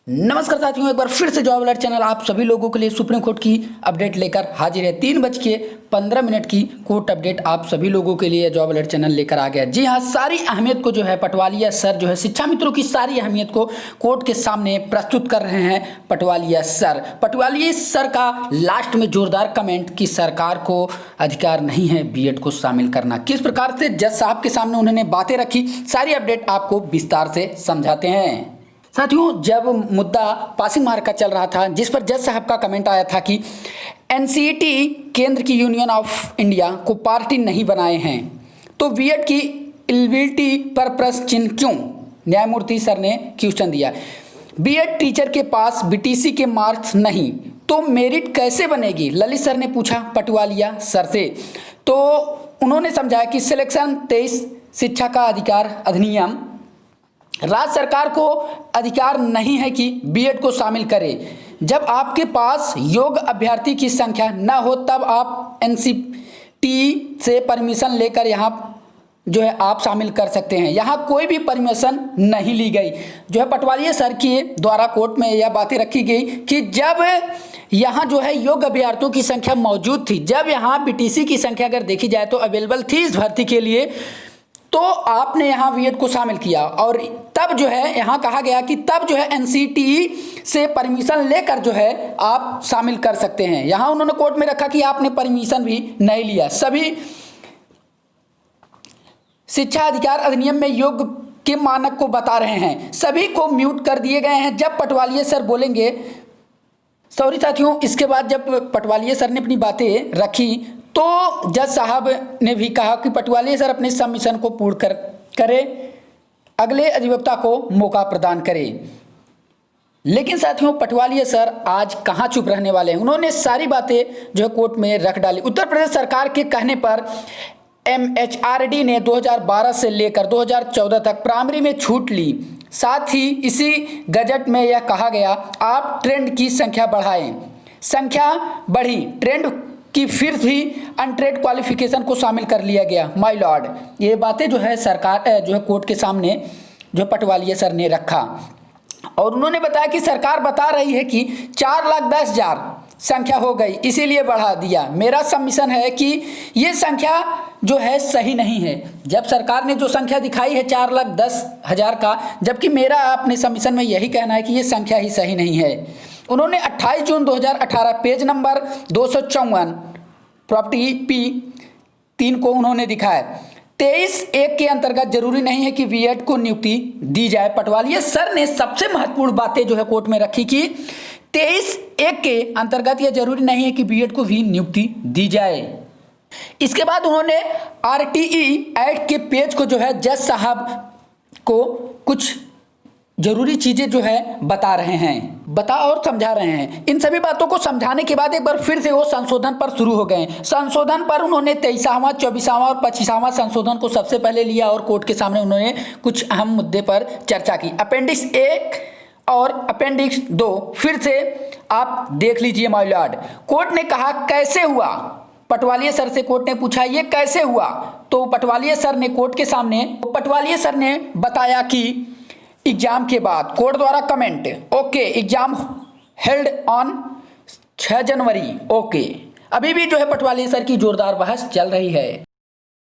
नमस्कार साथियों, एक बार फिर से जॉब अलर्ट चैनल आप सभी लोगों के लिए सुप्रीम कोर्ट की अपडेट लेकर हाजिर है। 3:15 की कोर्ट अपडेट आप सभी लोगों के लिए जॉब अलर्ट चैनल लेकर आ गया। जी हाँ, सारी अहमियत को जो है पटवालिया सर जो है शिक्षा मित्रों की सारी अहमियत को कोर्ट के सामने प्रस्तुत कर रहे हैं पटवालिया सर। पटवालिया सर का लास्ट में जोरदार कमेंट कि सरकार को अधिकार नहीं है बीएड को शामिल करना। किस प्रकार से जज साहब के सामने उन्होंने बातें रखी, सारी अपडेट आपको विस्तार से समझाते हैं। साथियों, जब मुद्दा पासिंग मार्क का चल रहा था, जिस पर जज साहब का कमेंट आया था कि एनसीईटी केंद्र की यूनियन ऑफ इंडिया को पार्टी नहीं बनाए हैं, तो बीएड की एलिजिबिलिटी पर प्रश्न चिन्ह क्यों? न्यायमूर्ति सर ने क्वेश्चन दिया। बीएड टीचर के पास बीटीसी के मार्क्स नहीं तो मेरिट कैसे बनेगी? ललित सर ने पूछा पटवालिया सर से। तो उन्होंने समझाया कि सिलेक्शन 23 शिक्षा का अधिकार अधिनियम राज्य सरकार को अधिकार नहीं है कि बीएड को शामिल करे। जब आपके पास योग्य अभ्यर्थी की संख्या न हो तब आप एनसीटी से परमिशन लेकर यहाँ जो है आप शामिल कर सकते हैं। यहाँ कोई भी परमिशन नहीं ली गई। जो है पटवालिया सर के द्वारा कोर्ट में यह बातें रखी गई कि जब यहाँ जो है योग्य अभ्यर्थियों की संख्या मौजूद थी, जब यहाँ बीटीसी की संख्या अगर देखी जाए तो अवेलेबल थी इस भर्ती के लिए, तो आपने यहाँ बीएड को शामिल किया और तब जो है यहाँ कहा गया कि तब जो है एनसीटी से परमिशन लेकर जो है आप शामिल कर सकते हैं। यहाँ उन्होंने कोर्ट में रखा कि आपने परमिशन भी नहीं लिया। सभी शिक्षा अधिकार अधिनियम में योग्य के मानक को बता रहे हैं, सभी को म्यूट कर दिए गए हैं। जब पटवालिया सर बोलेंगे, सॉरी साथियों, इसके बाद जब पटवालिया सर ने अपनी बातें रखी तो जज साहब ने भी कहा कि पटवालिया सर अपने सबमिशन को पूर्ण करें, अगले अधिवक्ता को मौका प्रदान करें। लेकिन साथियों, पटवालिया सर आज कहां चुप रहने वाले हैं। उन्होंने सारी बातें जो है कोर्ट में रख डाली। उत्तर प्रदेश सरकार के कहने पर एमएचआरडी ने 2012 से लेकर 2014 तक प्राइमरी में छूट ली। साथ ही इसी गजट में यह कहा गया आप ट्रेंड की संख्या बढ़ाएं। संख्या बढ़ी, ट्रेंड कि फिर भी अनट्रेड क्वालिफिकेशन को शामिल कर लिया गया। माय लॉर्ड, ये बातें जो है सरकार जो है कोर्ट के सामने जो पटवालिया सर ने रखा और उन्होंने बताया कि सरकार बता रही है कि 4,10,000 संख्या हो गई इसीलिए बढ़ा दिया। मेरा सबमिशन है कि ये संख्या जो है सही नहीं है। जब सरकार ने जो संख्या दिखाई है 4,10,000 का, जबकि मेरा अपने सबमिशन में यही कहना है कि ये संख्या ही सही नहीं है। उन्होंने 28 जून 2018 पेज नंबर 254 प्रॉपर्टी P3 को उन्होंने दिखाया। 23(1) के अंतर्गत जरूरी नहीं है कि बीएड को नियुक्ति दी जाए। पटवालिया सर ने सबसे महत्वपूर्ण बातें जो है कोर्ट में रखी कि 23(1) के अंतर्गत यह जरूरी नहीं है कि बीएड को भी नियुक्ति दी जाए। इसके बाद उन्होंने आरटीई एक्ट के पेज को जो है जज साहब को कुछ जरूरी चीजें जो है बता रहे हैं, और समझा रहे हैं। इन सभी बातों को समझाने के बाद एक बार फिर से वो संशोधन पर शुरू हो गए। संशोधन पर उन्होंने 23वां, 24वां और 25वां संशोधन को सबसे पहले लिया और कोर्ट के सामने उन्होंने कुछ अहम मुद्दे पर चर्चा की। अपेंडिक्स 1 और अपेंडिक्स 2 फिर से आप देख लीजिए। माय लॉर्ड, कोर्ट ने कहा कैसे हुआ? पटवालिया सर से कोर्ट ने पूछा ये कैसे हुआ? तो पटवालिया सर ने कोर्ट के सामने बताया कि एग्जाम के बाद कोर्ट द्वारा comment, okay, exam held on 6 January, okay. अभी भी जो है पटवालिया सर की जोरदार बहस चल रही है।